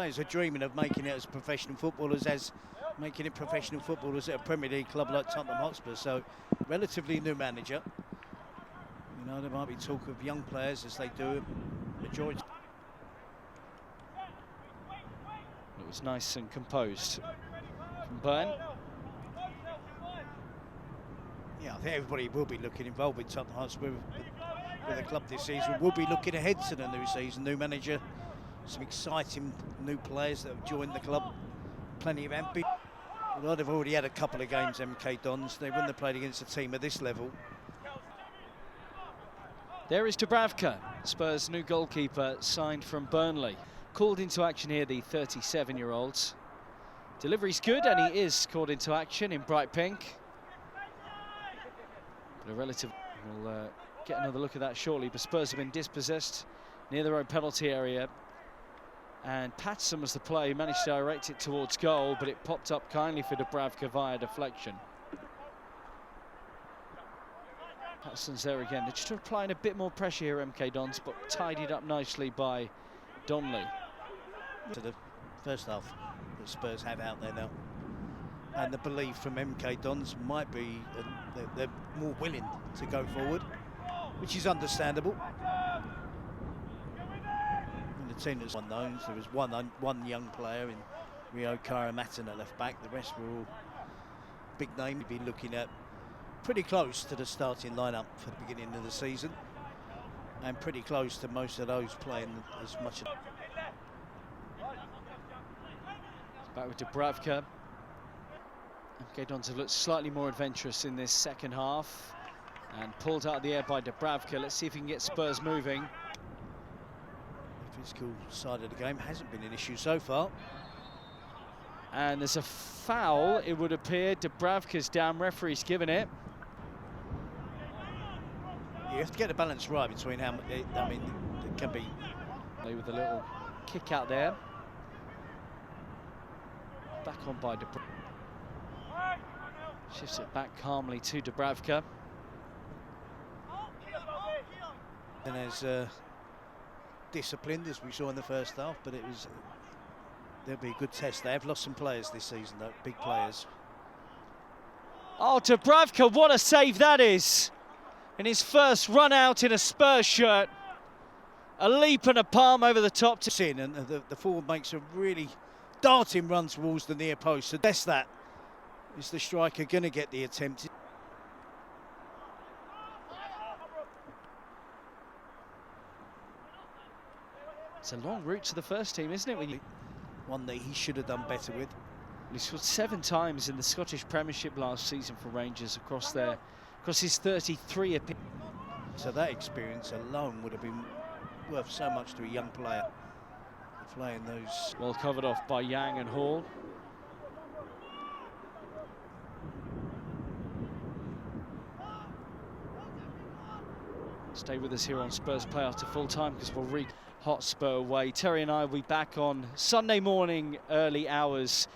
Players are dreaming of making it as professional footballers, as making it professional footballers at a Premier League club like Tottenham Hotspur. So, relatively new manager. You know, there might be talk of young players as they do. Majority. It was nice and composed from Burn. Yeah, I think everybody will be looking involved with Tottenham Hotspur with the club this season. We'll be looking ahead to the new season, new manager, some exciting new players that have joined the club, plenty of ambition. Although they've already had a couple of games, MK Dons, they wouldn't have played against a team at this level. There is Dúbravka, Spurs' new goalkeeper, signed from Burnley. Called into action here, the 37-year-old. Delivery's good, and he is called into action in bright pink. But a relative... We'll get another look at that shortly, but Spurs have been dispossessed near their own penalty area. And Patson was the player who managed to direct it towards goal, but it popped up kindly for Dúbravka via deflection. Patson's there again. They're just applying a bit more pressure here, MK Dons, but tidied up nicely by Donnelly. To the first half that Spurs have out there now. And the belief from MK Dons might be they're more willing to go forward, which is understandable. And the team that's unknown, there was one young player in Rio Karamatton at left back. The rest were all big name. You'd be looking at pretty close to the starting lineup for the beginning of the season, and pretty close to most of those playing as much. Back with Dúbravka. MK Dons have looked slightly more adventurous in this second half, and pulled out of the air by Dúbravka. Let's see if he can get Spurs moving. The physical side of the game hasn't been an issue so far. And there's a foul, it would appear. Dúbravka's down, referee's given it. You have to get the balance right between how much, I mean, it can be. With a little kick out there. Back on by Dúbravka. Shifts it back calmly to Dúbravka. And as disciplined as we saw in the first half, but there'll be a good test. They have lost some players this season, though, big players. Oh, Dúbravka, what a save that is! In his first run out in a Spurs shirt. A leap and a palm over the top. And the forward makes a really darting run towards the near post. So that's that. Is the striker going to get the attempt? It's a long route to the first team, isn't it? One that he should have done better with. He scored 7 times in the Scottish Premiership last season for Rangers across his 33 appearances. So that experience alone would have been worth so much to a young player. Playing those. Well covered off by Yang and Hall. Stay with us here on Spurs Play After Full Time, because we'll read Hotspur away. Terry and I will be back on Sunday morning, early hours,